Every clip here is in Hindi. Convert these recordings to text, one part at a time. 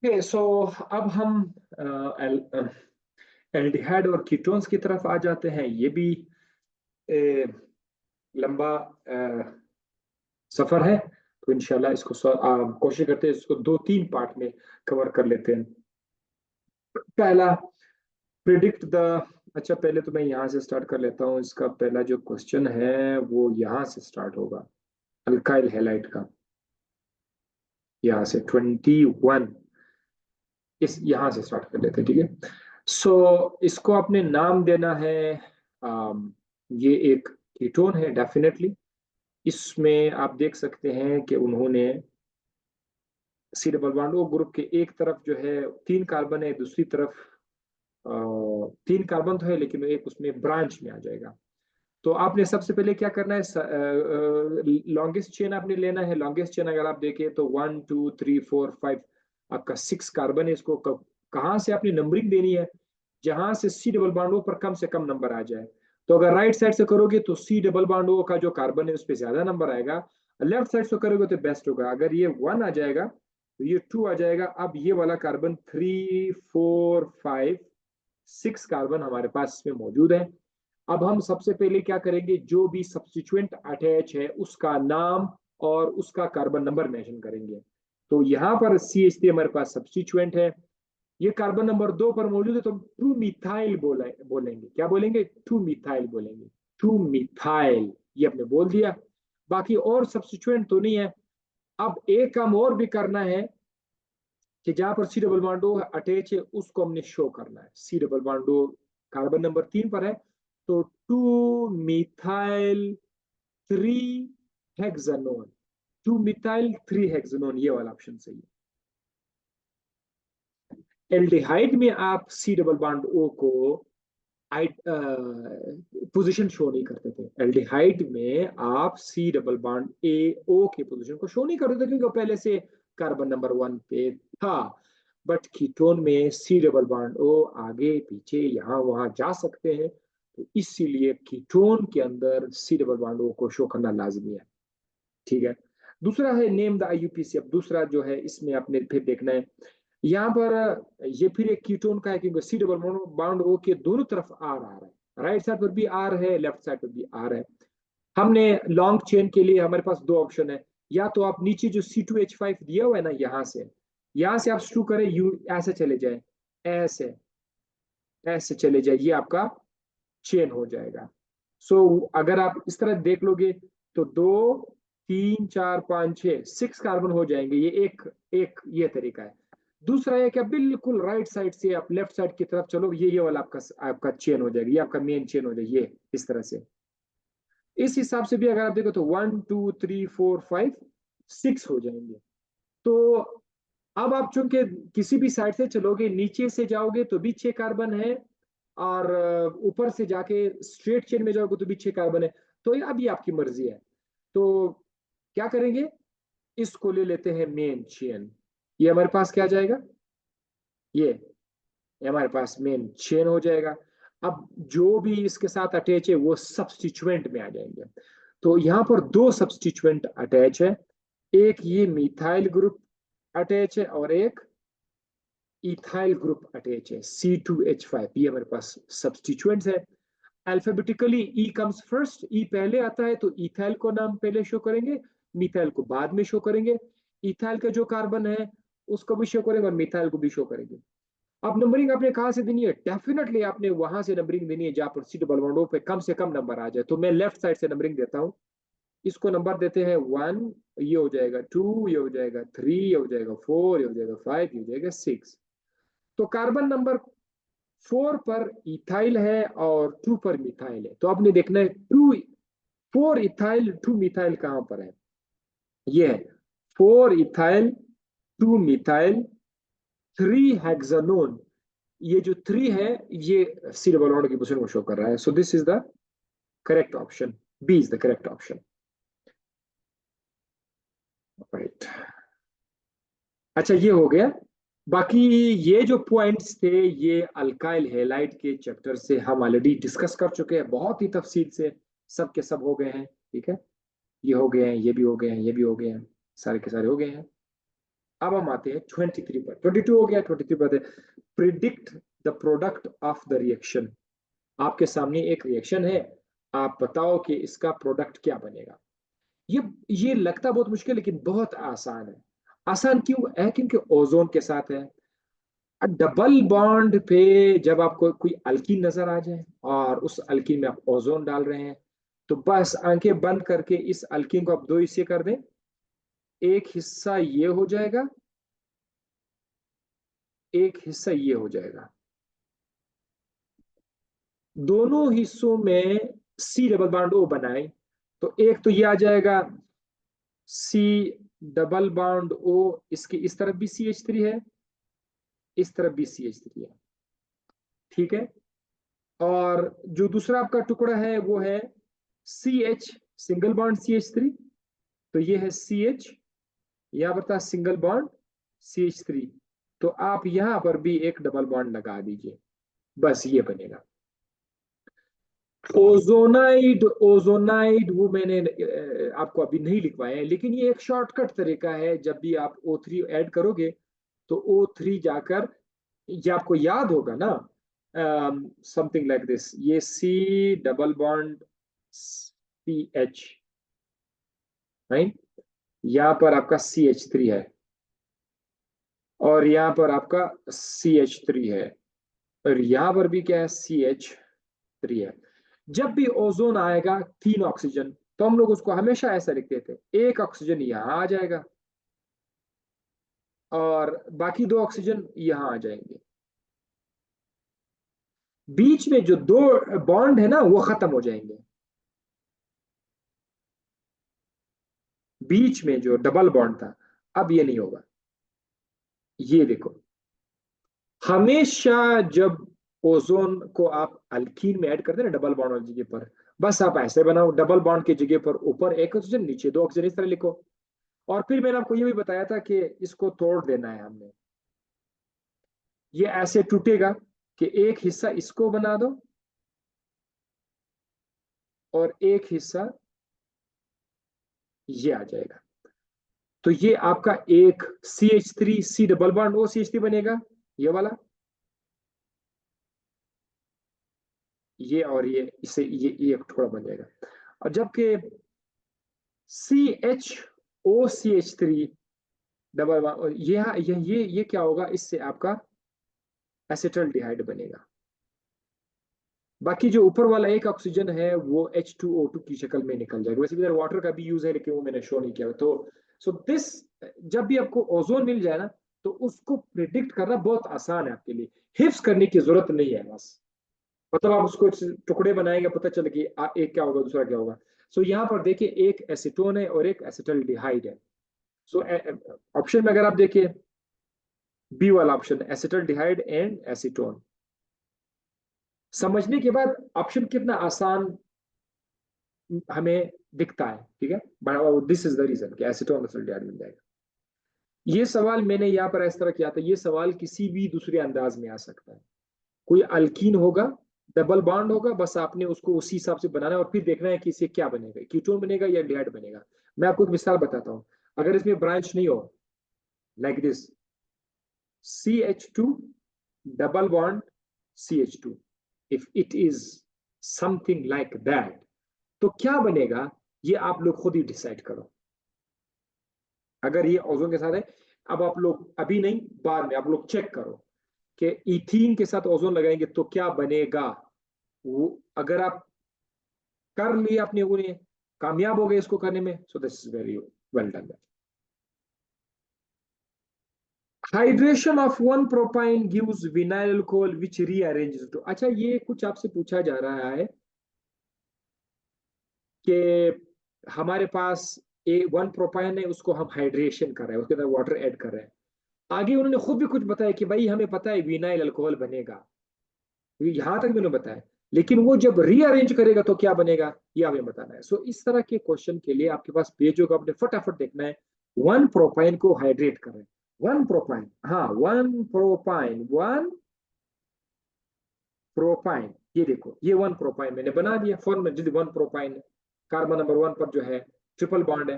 ओके, सो अब हम एल्डिहाइड और कीटोन्स की तरफ आ जाते हैं। ये भी ए, लंबा सफर है, तो इंशाल्लाह इसको कोशिश करते हैं इसको दो तीन पार्ट में कवर कर लेते हैं। पहला, प्रिडिक्ट द। अच्छा, पहले तो मैं यहाँ से स्टार्ट कर लेता हूँ। इसका पहला जो क्वेश्चन है वो यहाँ से स्टार्ट होगा, अल्काइल हैलाइड का। यहाँ से 21, इस यहाँ से स्टार्ट कर लेते हैं, ठीक है। सो इसको आपने नाम देना है, ये एक कीटोन है डेफिनेटली। इसमें आप देख सकते हैं कि उन्होंने C double bond O group के एक तरफ जो है तीन कार्बन है, दूसरी तरफ अ, तीन कार्बन तो है लेकिन एक उसमें ब्रांच में आ जाएगा। तो आपने सबसे पहले क्या करना है, लॉन्गेस्ट चेन आपने लेना है। लॉन्गेस्ट चेन अगर आप देखें तो 1 2 3 4 5, आपका 6 कार्बन है। इसको कहाँ से आपने नंबरिंग देनी है, जहां से सी डबल बॉन्ड ओ पर कम से कम नंबर आ जाए। तो अगर राइट साइड से करोगे तो सी डबल बॉन्ड ओ का जो कार्बन है उस पर ज्यादा नंबर आएगा। लेफ्ट साइड से करोगे तो बेस्ट होगा। अगर ये 1 आ जाएगा तो ये 2 आ जाएगा। अब ये वाला कार्बन 3 4 5 6 कार्बन हमारे पास इसमें मौजूद है। अब हम सबसे पहले क्या करेंगे, जो भी सब्स्टिट्यूएंट अटैच है उसका नाम और उसका कार्बन नंबर मेंशन करेंगे। तो यहाँ पर CH3 हमारे पास सब्स्टिट्यूएंट है। ये कार्बन नंबर 2 पर मौजूद है, तो हम टू मिथाइल बोलेंगे। क्या बोलेंगे? टू मिथाइल बोलेंगे। टू मिथाइल, ये हमने बोल दिया। बाकी और सब्स्टिट्यूएंट तो नहीं है। अब एक काम और भी करना है कि जहां पर सी डबल बॉन्ड अटैच है उसको हमने शो करना है। C double bond carbon number 3 पर है, तो two methyl 3 hexanone. Two methyl 3 hexanone, ये वाला ऑप्शन सही है। एल्डिहाइड में आप सी डबल बॉन्ड ओ को पोजीशन शो नहीं करते थे। एल्डिहाइड में आप सी डबल बॉन्ड ए ओ के पोजीशन को शो नहीं करते थे क्योंकि पहले से कार्बन नंबर 1 पे था। बट कीटोन में सी डबल बॉन्ड ओ आगे पीछे यहाँ वहां जा सकते हैं, तो इसीलिए कीटोन के अंदर सी डबल बॉन्ड ओ को शो करना लाजमी है। ठीक है। दूसरा है नेम द IUPAC। अब दूसरा जो है इसमें आपने फिर देखना है, यहाँ पर ये फिर एक कीटोन का है क्योंकि सी डबल बॉन्ड ओ के दोनों तरफ आर आ रहा है। राइट साइड पर भी आर है, लेफ्ट साइड पर भी आर है। हमने लॉन्ग चेन के लिए हमारे पास दो ऑप्शन है। या तो आप नीचे जो C2H5 दिया हुआ है ना, यहाँ से आप शुरू करें, यू ऐसे चले जाए, ऐसे ऐसे चले जाए, ये आपका चेन हो जाएगा। अगर आप इस तरह देख लोगे तो 2 3 4 5 6 कार्बन हो जाएंगे। ये एक एक ये तरीका है। दूसरा है कि बिल्कुल राइट साइड से आप लेफ्ट साइड की तरफ चलो, ये वाला आपका आपका चेन हो जाएगा, ये आपका मेन चेन हो जाएगी, ये इस तरह से। इस हिसाब से भी अगर आप देखो तो 1 2 3 4 5 6 हो जाएंगे। तो अब आप चूंकि किसी भी साइड से चलोगे, नीचे से जाओगे तो भी 6 कार्बन है, और ऊपर से जाके स्ट्रेट चेन में जाओगे तो भी 6 कार्बन है। तो ये अभी आपकी मर्जी है। तो क्या करेंगे, इसको ले लेते हैं मेन चेन। ये हमारे पास क्या जाएगा, ये हमारे पास मेन चेन हो जाएगा। अब जो भी इसके साथ अटैच है वो सब्स्टिट्यूएंट में आ जाएंगे। तो यहाँ पर दो सब्स्टिट्यूएंट अटैच है, एक ये मिथाइल ग्रुप अटैच है और एक इथाइल ग्रुप अटैच है, C2H5। ये हमारे पास सब्स्टिट्यूएंट्स है। अल्फाबेटिकली ई कम्स फर्स्ट, ई पहले आता है तो इथाइल को नाम पहले शो करेंगे, मिथाइल को बाद में शो करेंगे। इथाइल का जो कार्बन है उसको भी शो करेंगे और मिथाइल को भी शो करेंगे। अब नंबरिंग आपने कहाँ से देनी है? डेफिनेटली आपने वहां से नंबरिंग देनी है जहां पर सी डबल बॉन्ड पे कम से कम नंबर आ जाए। तो मैं लेफ्ट साइड से नंबरिंग देता हूँ। इसको नंबर देते हैं 1, ये हो जाएगा 2, ये हो जाएगा 3, ये हो जाएगा 4, ये हो जाएगा 5, ये हो जाएगा 6। तो कार्बन नंबर 4 पर इथाइल है और 2 पर मिथाइल है। तो आपने देखना है 4 इथाइल 2 मिथाइल कहां पर है। ये है 4 इथाइल 2 मिथाइल 3 हेक्सानोन। ये जो 3 है ये सी डबल बॉन्ड की पोजीशन को शो कर रहा है। So this is the correct option, B is the correct option. Right. अच्छा, ये हो गया। बाकी ये जो पॉइंट्स थे ये अल्काइल हैलाइड के चैप्टर से हम ऑलरेडी डिस्कस कर चुके हैं बहुत ही तफसील से। सब के सब हो गए हैं, ठीक है। ये हो गए हैं, ये भी हो गए हैं, ये भी हो गए हैं, सारे के सारे हो गए हैं। अब हम आते हैं 23 पर। 22 हो गया, 23 पर predict the product of the reaction. आपके सामने एक रिएक्शन है, आप बताओ कि इसका प्रोडक्ट क्या बनेगा। ये ये लगता बहुत मुश्किल लेकिन बहुत आसान है। आसान क्यों है? क्योंकि ओजोन के साथ है। डबल बॉन्ड पे जब आपको कोई अल्कीन नजर आ जाए और उस अल्कीन में आप ओजोन डाल रहे हैं, तो बस आंखें बंद करके इस अल्कीन को आप दो हिस्से कर दें। एक हिस्सा ये हो जाएगा, एक हिस्सा ये हो जाएगा। दोनों हिस्सों में सी डबल बॉन्ड ओ बनाए, तो एक तो ये आ जाएगा सी डबल बॉन्ड ओ, इसके इस तरफ भी CH3 है, इस तरफ भी CH3 है। ठीक है। और जो दूसरा आपका टुकड़ा है वो है CH, सिंगल बॉन्ड CH3। तो ये है CH, यहां पर था सिंगल बॉन्ड CH3। तो आप यहां पर भी एक डबल बॉन्ड लगा दीजिए, बस ये बनेगा ओजोनाइड। ओजोनाइड वो मैंने आपको अभी नहीं लिखवाया है, लेकिन ये एक शॉर्टकट तरीका है। जब भी आप O3 ऐड करोगे तो O3 जाकर, ये आपको याद होगा ना, समथिंग लाइक दिस, ये C double bond CH, right. यहाँ पर आपका CH3 है और यहाँ पर आपका CH3 है, और यहाँ पर भी क्या है, CH3 है। जब भी ओजोन आएगा 3 ऑक्सीजन, तो हम लोग उसको हमेशा ऐसा लिखते थे, एक ऑक्सीजन यहाँ आ जाएगा और बाकी 2 ऑक्सीजन यहाँ आ जाएंगे। बीच में जो 2 बॉन्ड है ना वो खत्म हो जाएंगे। बीच में जो डबल बॉन्ड था, अब ये नहीं होगा। ये देखो, हमेशा जब ओजोन को आप अल्कीन में ऐड करते हैं ना डबल बॉन्ड वाली जगह पर, बस आप ऐसे बनाओ, डबल बॉन्ड की जगह पर ऊपर एक ऑक्सीजन, नीचे 2 ऑक्सीजन, इस तरह लिखो। और फिर मैंने आपको ये भी बताया था कि इसको तोड़ देना है हमने। ये ऐसे टूटेगा कि एक हिस्सा इसको बना दो और एक हिस्सा ये आ जाएगा। तो ये आपका एक CH3 C डबल बॉन्ड ओ CH3 बनेगा, ये वाला, ये और ये, इसे ये एक टुकड़ा बन जाएगा। और जबकि CHO CH3 डबल बॉन्ड, ये क्या होगा, इससे आपका एसिटल डिहाइड बनेगा। बाकी जो ऊपर वाला एक ऑक्सीजन है वो H2O2 की शक्ल में निकल जाएगा। वैसे भी इधर वाटर का भी यूज है, लेकिन वो मैंने शो नहीं किया। तो सो दिस, जब भी आपको ओजोन मिल जाए ना, तो उसको प्रिडिक्ट करना बहुत आसान है आपके लिए। हिफ्स करने की जरूरत नहीं है बस, मतलब आप उसको टुकड़े बनाएंगे, पता चले कि एक क्या होगा दूसरा क्या होगा। सो यहाँ पर देखिए, एक एसीटोन है और एक एसिटल डिहाइड है। सो ऑप्शन में अगर आप देखिए, बी वाला ऑप्शन, एसिटल डिहाइड एंड एसीटोन। समझने के बाद ऑप्शन कितना आसान हमें दिखता है, ठीक है। दिस इज द रीजन कि एसीटोन एसिटल डिहाइड मिल जाएगा। ये सवाल मैंने यहाँ पर इस तरह किया था, ये सवाल किसी भी दूसरे अंदाज में आ सकता है। कोई अल्कीन होगा, डबल बॉन्ड होगा, बस आपने उसको उसी हिसाब से बनाना है और फिर देखना है कि इससे क्या बनेगा, कीटोन बनेगा या डिहाइड बनेगा। मैं आपको एक मिसाल बताता हूँ। अगर इसमें ब्रांच नहीं हो, like this, CH2 double bond CH2, if it is something like that, तो क्या बनेगा, ये आप लोग खुद ही डिसाइड करो। अगर ये ओजोन के साथ है, अब आप लोग अभी नहीं, बाद में आप लोग चेक करो कि इथीन के साथ ओजोन लगाएंगे तो क्या बनेगा। वो अगर आप कर लिए, अपने उन्हें कामयाब हो गए इसको करने में, so this is very well done. Hydration of one propyne gives vinyl alcohol which rearranges to. अच्छा, ये कुछ आपसे पूछा जा रहा है कि हमारे पास वन प्रोपाइन है, उसको हम हाइड्रेशन कर रहे हैं, उसके अंदर वाटर ऐड कर रहे हैं। आगे उन्होंने खुद भी कुछ बताया कि भाई हमें पता है विनाइल अल्कोहल बनेगा, यहां तक मैंने बताया। लेकिन वो जब रीअरेंज करेगा तो क्या बनेगा, ये हमें बताना है। सो इस तरह के क्वेश्चन के लिए आपके पास पेज होगा, आपने फटाफट देखना है। वन प्रोपाइन को हाइड्रेट कर रहे हैं, वन प्रोपाइन, हाँ वन प्रोपाइन, वन प्रोपाइन, ये देखो, ये वन प्रोपाइन मैंने बना दिया फॉर्म में। जल्दी, वन प्रोपाइन, कार्बन नंबर 1 पर जो है ट्रिपल बॉन्ड है।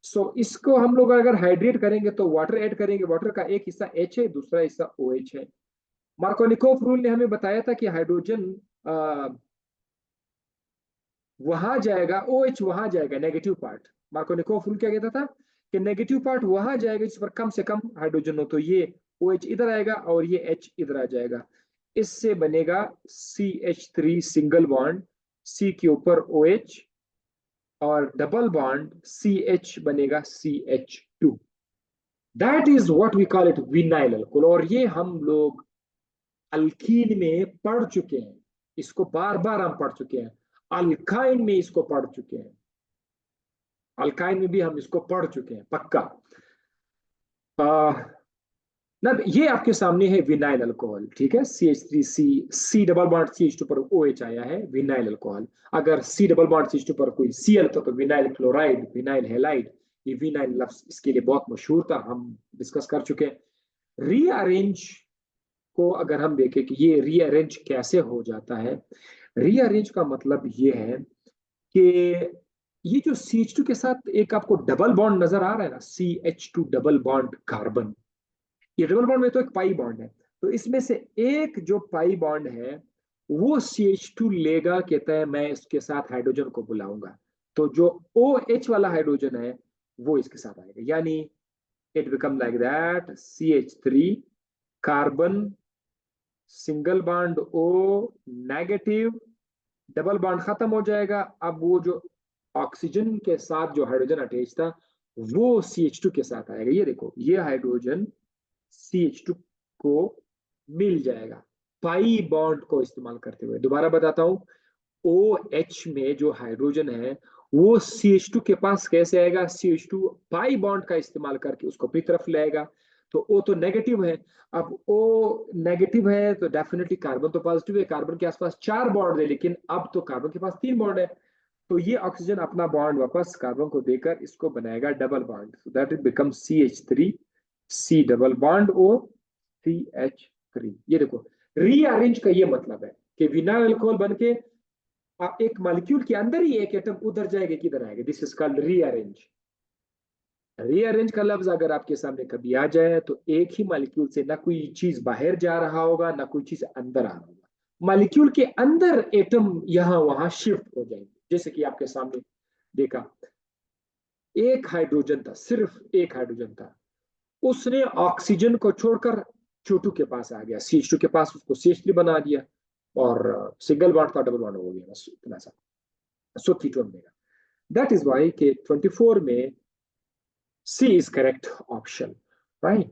सो इसको हम लोग अगर हाइड्रेट करेंगे तो वाटर ऐड करेंगे, वाटर का एक हिस्सा H है, दूसरा हिस्सा OH है। मार्कोनिकोव रूल ने हमें बताया था कि हाइड्रोजन वहां जाएगा, OH वहां जाएगा, नेगेटिव पार्ट। मार्कोनिकोव रूल क्या कहता था कि नेगेटिव पार्ट वहां जाएगा जिस पर कम से कम हाइड्रोजन हो, तो ये OH इधर आएगा और ये H इधर आ जाएगा। इससे बनेगा CH3 सिंगल बॉन्ड, C के ऊपर OH, और डबल बॉन्ड CH बनेगा CH2। That is what we call it vinyl alcohol. और ये हम लोग अल्कीन में पढ़ चुके हैं, इसको बार बार हम पढ़ चुके हैं। अल्काइन में इसको पढ़ चुके हैं, अल्काइन में भी हम इसको पढ़ चुके हैं पक्का। आ, ना ये आपके सामने है विनाइल अल्कोहल, ठीक है। CH3 C double bond CH2 पर OH आया है, विनाइल अल्कोहल। अगर C डबल बॉन्ड CH2 पर कोई Cl था तो विनाइल क्लोराइड, विनाइल हेलाइड। ये विनाइल लफ्ज इसके लिए बहुत मशहूर था, हम डिस्कस कर चुके हैं। रीअरेंज को अगर हम देखें कि ये रीअरेंज कैसे हो जाता है, रीअरेंज का मतलब ये है कि ये जो CH2 के साथ एक आपको डबल बॉन्ड नजर आ रहा है ना, CH2 डबल बॉन्ड कार्बन, ये डबल बॉन्ड में तो एक पाई बॉन्ड है, तो इसमें से एक जो पाई बॉन्ड है वो CH2 लेगा, कहता है मैं इसके साथ हाइड्रोजन को बुलाऊंगा, तो जो OH वाला हाइड्रोजन है वो इसके साथ आएगा, यानी it become like that CH3 carbon single bond O negative, double bond खत्म हो जाएगा। अब वो जो ऑक्सीजन के साथ जो हाइड्रोजन अटैच था वो CH2 के साथ आएगा। ये देखो, ये हाइड्रोजन CH2 को मिल जाएगा पाई बॉन्ड को इस्तेमाल करते हुए। दोबारा बताता हूं, OH में जो हाइड्रोजन है वो CH2 के पास कैसे आएगा, CH2 पाई बॉन्ड का इस्तेमाल करके उसको अपनी तरफ लाएगा। तो O तो नेगेटिव है, अब O नेगेटिव है तो डेफिनेटली कार्बन तो पॉजिटिव है, कार्बन के आसपास 4 बॉन्ड है, लेकिन अब तो कार्बन के पास 3 बॉन्ड है, तो ये ऑक्सीजन अपना बॉन्ड वापस कार्बन को देकर इसको बनाएगा double bond, so that it become CH3 C double bond O CH3। ये देखो, रीअरेंज का ये मतलब है कि विनाइल अल्कोहल बन के एक मॉलिक्यूल के अंदर ही एक एटम उधर जाएगा किधर आएगा, this is called rearrange. Rearrange का लफ्ज अगर आपके सामने कभी आ जाए तो एक ही मॉलिक्यूल से ना कोई चीज बाहर जा रहा होगा ना कोई चीज अंदर आ रहा होगा, मॉलिक्यूल के अंदर एटम यहां वहां शिफ्ट हो जाएंगे। जैसे कि आपके सामने देखा, एक हाइड्रोजन था, सिर्फ एक हाइड्रोजन था, उसने ऑक्सीजन को छोड़कर Q2 के पास आ गया, CH2 के पास उसको CH3 बना दिया, और सिंगल बॉन्ड था डबल बॉन्ड हो गया, बस इतना सा। सो कीटोन बनेगा। दैट इज वाई के 24 में C is correct option, right?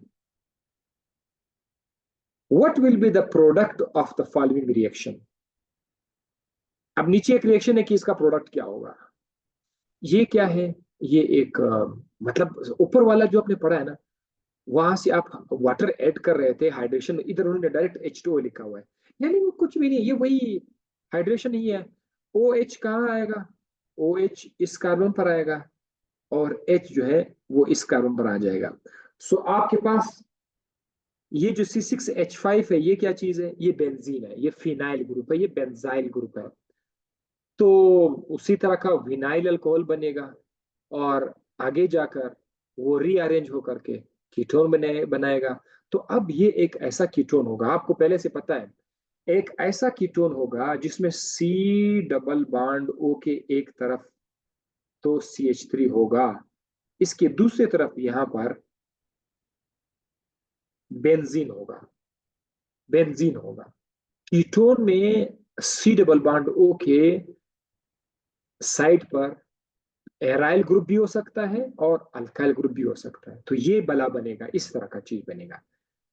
What will be the product of the following reaction? अब नीचे एक रिएक्शन है कि इसका प्रोडक्ट क्या होगा। ये क्या है, ये एक मतलब ऊपर वाला जो आपने पढ़ा है ना, वहां से आप वाटर ऐड कर रहे थे हाइड्रेशन, इधर उन्होंने डायरेक्ट H2O लिखा हुआ है, यानी वो कुछ भी नहीं, ये वही हाइड्रेशन ही है। OH कहाँ आएगा, OH इस कार्बन पर आएगा, और H जो है वो इस कार्बन पर आ जाएगा। सो आपके पास ये जो C6H5 है, ये क्या चीज है, ये बेंजीन है, ये फिनाइल ग्रुप है, ये बेंजाइल ग्रुप है। तो उसी तरह का विनाइल अल्कोहल बनेगा, और आगे जाकर वो रीअरेंज होकर के कीटोन बनाएगा। तो अब ये एक ऐसा कीटोन होगा, आपको पहले से पता है, एक ऐसा कीटोन होगा जिसमें C डबल बॉन्ड O के एक तरफ तो CH3 होगा, इसके दूसरी तरफ यहां पर बेंजीन होगा, बेंजीन होगा। कीटोन में C डबल बॉन्ड O के साइड पर एराइल ग्रुप भी हो सकता है और अल्काइल ग्रुप भी हो सकता है, तो ये बला बनेगा, इस तरह का चीज बनेगा।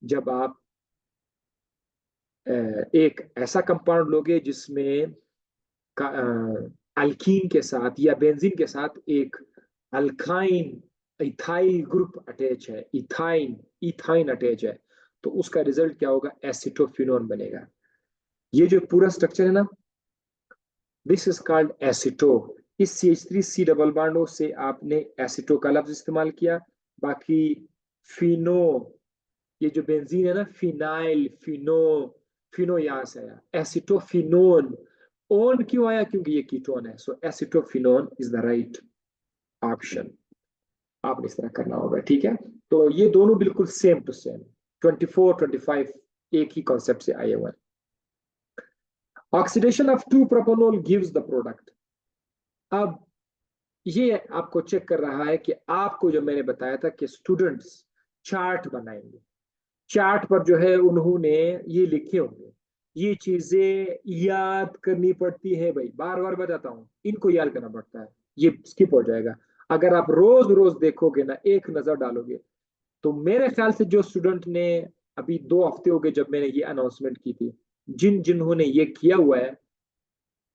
जब आप एक ऐसा कंपाउंड लोगे जिसमें अल्कीन के साथ या बेंजीन के साथ एक अल्काइन इथाइल ग्रुप अटैच है, इथाइन इथाइन अटैच है, तो उसका रिजल्ट क्या होगा, एसिटोफिनोन बनेगा। ये जो पूरा स्ट्रक्चर है ना, दिस इज कॉल्ड एसिटो। इस CH3 C डबल बॉन्ड से आपने एसिटो का लफ्ज इस्तेमाल किया। बाकी फिनो, ये जो बेंजीन है ना, फिनाइल फिनो, फिनो यहां से आया, एसिटोफिनोन। ओन क्यों आया, क्योंकि ये कीटोन है, so acetophenone is the right option. आपने इस तरह करना होगा, ठीक है। तो ये दोनों बिल्कुल सेम टू सेम, 24 25 एक ही कॉन्सेप्ट से आए हुए हैं। Oxidation of 2 propanol gives the product. अब ये आपको चेक कर रहा है कि आपको जो मैंने बताया था कि स्टूडेंट्स चार्ट बनाएंगे, चार्ट पर जो है उन्होंने ये लिखे होंगे, ये चीजें याद करनी पड़ती है भाई, बार बार बताता हूँ, इनको याद करना पड़ता है, ये स्किप हो जाएगा। अगर आप रोज रोज देखोगे ना, एक नजर डालोगे, तो मेरे ख्याल से जो स्टूडेंट ने, अभी 2 हफ्ते हो गए जब मैंने ये अनाउंसमेंट की थी, जिन्होंने ये किया हुआ है,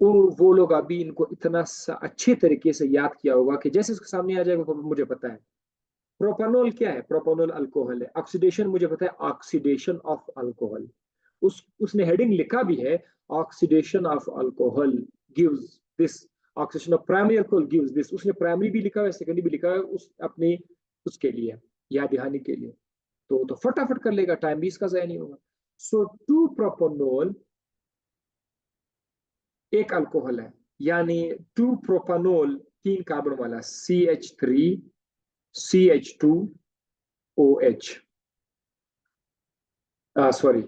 वो लोग अभी इनको इतना अच्छे तरीके से याद किया होगा कि जैसे इसके सामने आ जाएगा मुझे पता है। प्रोपानोल क्या है? प्रोपानोल अल्कोहल है। ऑक्सीडेशन मुझे पता है, ऑक्सीडेशन ऑफ अल्कोहल। उसने हेडिंग लिखा भी है, oxidation of alcohol gives this, oxidation of primary alcohol gives this. उसने प्राइमरी भी लिखा है, सेकेंडरी भी लिखा है, उस अपनी उसके लिए, याद दहानी के लिए। तो फटाफट कर लेगा, टाइम भी इसका ज़ाया नहीं होगा। सो 2 प्रोपानोल एक अल्कोहल है, यानी 2 प्रोपानोल 3 कार्बन वाला, CH3 CH2OH, सॉरी,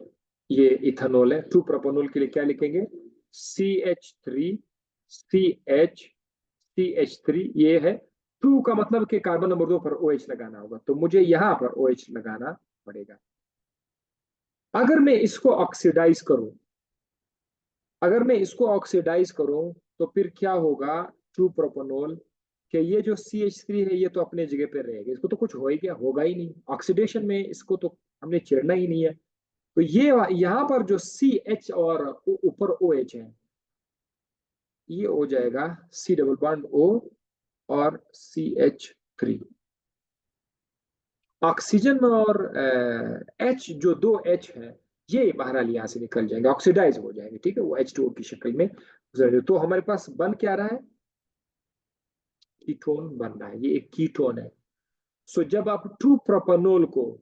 ये इथेनॉल है। 2 प्रोपानोल के लिए क्या लिखेंगे? CH3CH CH3, ये है 2 का मतलब कि कार्बन नंबर 2 पर OH लगाना होगा, तो मुझे यहां पर OH लगाना पड़ेगा। अगर मैं इसको ऑक्सीडाइज करूं, अगर मैं इसको ऑक्सीडाइज करूं, तो फिर क्या होगा? 2 प्रोपानोल कि ये जो CH3 है, ये तो अपने जगह पे रहेगा, इसको तो कुछ होगा ही नहीं ऑक्सीडेशन में, इसको तो हमने छेड़ना ही नहीं है। तो ये यहां पर जो CH और ऊपर OH है, ये हो जाएगा C डबल बॉन्ड O और CH3। ऑक्सीजन और H, जो 2 H है, ये बहरहाल यहाँ से निकल जाएंगे, ऑक्सीडाइज हो जाएंगे, ठीक है, वो H2O की शक्ल में। तो हमारे पास बन क्या रहा है? कीटोन बन रहा है, ये एक कीटोन है। सो जब आप 2 प्रोपानोल को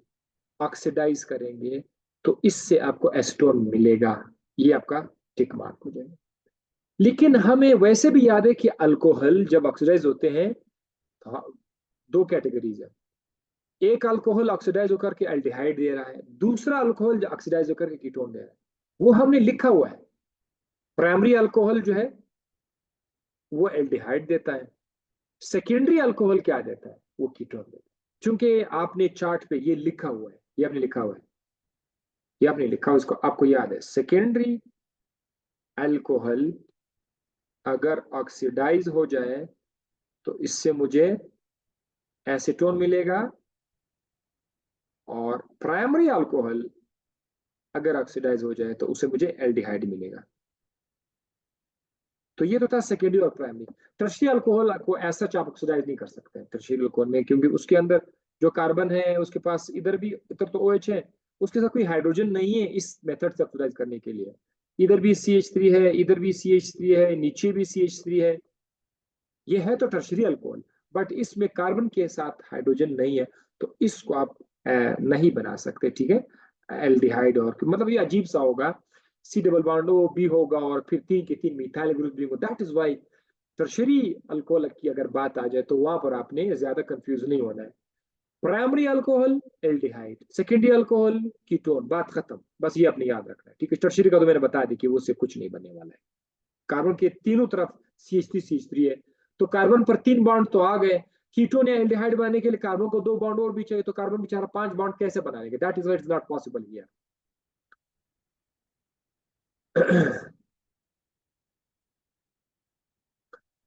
ऑक्सीडाइज करेंगे, तो इससे आपको एसीटोन मिलेगा, ये आपका टिक मार्क हो जाएगा। लेकिन हमें वैसे भी याद है कि अल्कोहल जब ऑक्सीडाइज होते हैं, तो 2 कैटेगरीज है। एक अल्कोहल ऑक्सीडाइज होकर के एल्डिहाइड दे रहा है, दूसरा अल्कोहल जो ऑक्सीडाइज होकर के कीटोन दे रहा है, वो हमने लिखा हुआ है। प्राइमरी अल्कोहल जो है वो एल्डिहाइड देता है, सेकेंडरी अल्कोहल क्या देता है? वो कीटोन देता है। चूंकि आपने चार्ट पे ये लिखा हुआ है, ये आपने लिखा हुआ है, ये आपने लिखा हुआ, इसको आपको याद है, सेकेंडरी अल्कोहल अगर ऑक्सीडाइज हो जाए, तो इससे मुझे एसीटोन मिलेगा, और प्राइमरी अल्कोहल अगर ऑक्सीडाइज हो जाए, तो उसे मुझे एल्डिहाइड मिलेगा। तो ये तो था सेकेंडरी और प्राइमरी। टर्शियरी अल्कोहल को ऐसा आप ऑक्सीडाइज नहीं कर सकते टर्शियरी अल्कोहल में, क्योंकि उसके अंदर जो कार्बन है, उसके पास इधर भी, इधर तो OH है, उसके साथ कोई हाइड्रोजन नहीं है इस मेथड से ऑक्सीडाइज करने के लिए। इधर भी CH3 है, इधर भी CH3 है, नीचे भी CH3 है, ये है तो टर्शियरी अल्कोहल, बट इसमें कार्बन के साथ हाइड्रोजन नहीं है, तो इसको आप नहीं बना सकते, ठीक है, एल्डिहाइड। और मतलब ये अजीब सा होगा, C डबल बॉन्ड O भी होगा, और फिर 3 के 3 मिथाइल ग्रुप भी होगा। That is why tertiary alcohol की अगर बात आ जाए, तो वहां पर आपने ज्यादा कंफ्यूज नहीं होना है। Primary alcohol aldehyde, secondary alcohol ketone, बात खत्म, बस ये आपने याद रखना है, ठीक है। टर्शियरी का तो मैंने बता दी कि उससे कुछ नहीं बनने वाला है। कार्बन के तीनों तरफ CH3 है, तो कार्बन पर 3 बॉन्ड तो आ गए। कीटोन या एल्डिहाइड बनाने के लिए कार्बन को 2 बॉन्ड और भी चाहिए, तो कार्बन बेचारा 5 बॉन्ड कैसे बनाएंगे? That is it's not possible here.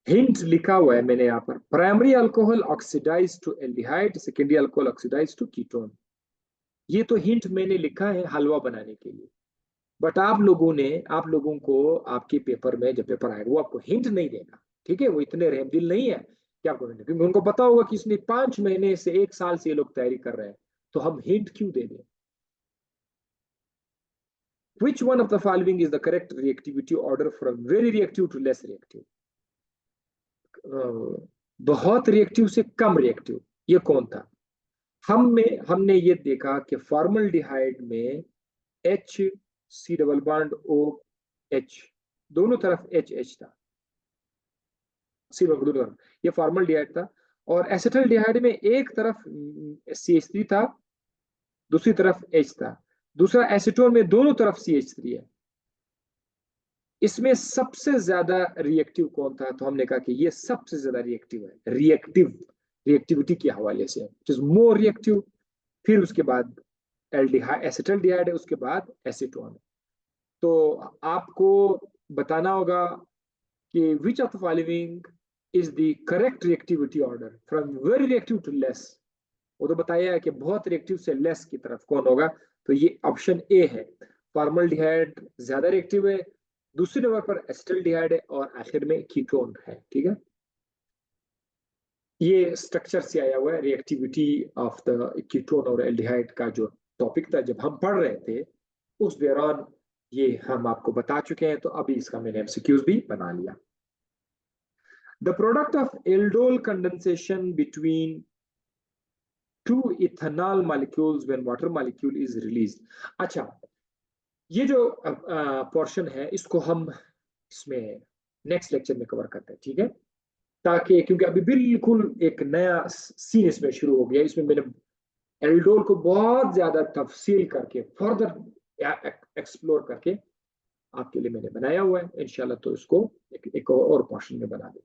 Hint लिखा हुआ है मैंने यहाँ पर, primary alcohol oxidise to aldehyde, secondary alcohol oxidise to ketone. ये तो हिंट मैंने लिखा है हलवा बनाने के लिए, बट आप लोगों को आपके पेपर में जब पेपर आएगा, वो आपको हिंट नहीं देगा, ठीक है, वो इतने रहमदिल नहीं है कि आपको हिंट, क्योंकि उनको पता होगा कि इसने 5 महीने से 1 साल से ये लोग तैयारी कर रहे हैं, तो हम हिंट क्यों दे दें? Which one of the following is the correct reactivity order from very reactive to less reactive? बहुत रिएक्टिव से कम रिएक्टिव, ये कौन था? हमने ये देखा कि फॉर्मल्डिहाइड में H, C double bond OH, दोनों तरफ H H था, सी दोनों तरफ, ये फॉर्मल्डिहाइड था। और एसिटल्डिहाइड में एक तरफ CH3 था, दूसरी तरफ H था। दूसरा एसीटोन में दोनों तरफ CH3 है। इसमें सबसे ज्यादा रिएक्टिव कौन था? तो हमने कहा कि ये सबसे ज्यादा रिएक्टिव है, रिएक्टिविटी के हवाले से, इज मोर रिएक्टिव। फिर उसके बाद एल्डिहाइड, एसिटल्डिहाइड है, उसके बाद एसीटोन है। तो आपको बताना होगा कि which of the following is the correct reactivity order from very reactive to less. वो तो बताया है कि बहुत रिएक्टिव से लेस की तरफ कौन होगा, तो ये ऑप्शन ए है। फॉर्मल्डिहाइड ज्यादा रिएक्टिव है, दूसरे नंबर पर एसिटल्डिहाइड है, और आखिर में कीटोन है। ठीक है, ये स्ट्रक्चर से आया हुआ है रिएक्टिविटी ऑफ द कीटोन और एल्डिहाइड का जो टॉपिक था जब हम पढ़ रहे थे उस दौरान ये हम आपको बता चुके हैं, तो अभी इसका मैंने एमसीक्यूज भी बना लिया। The product of aldol condensation between two ethanol molecules when water molecule is released. अच्छा, ये जो पोर्शन है इसको हम इसमें नेक्स्ट लेक्चर में कवर करते हैं, ठीक है? ताकि क्योंकि अभी बिल्कुल एक नया सीन इसमें शुरू हो गया, इसमें मैंने एल्डोल को बहुत ज्यादा तफसील करके फर्दर एक्सप्लोर करके आपके लिए मैंने बनाया हुआ है। इंशाल्लाह तो इसको एक और पोर्शन में बना दें।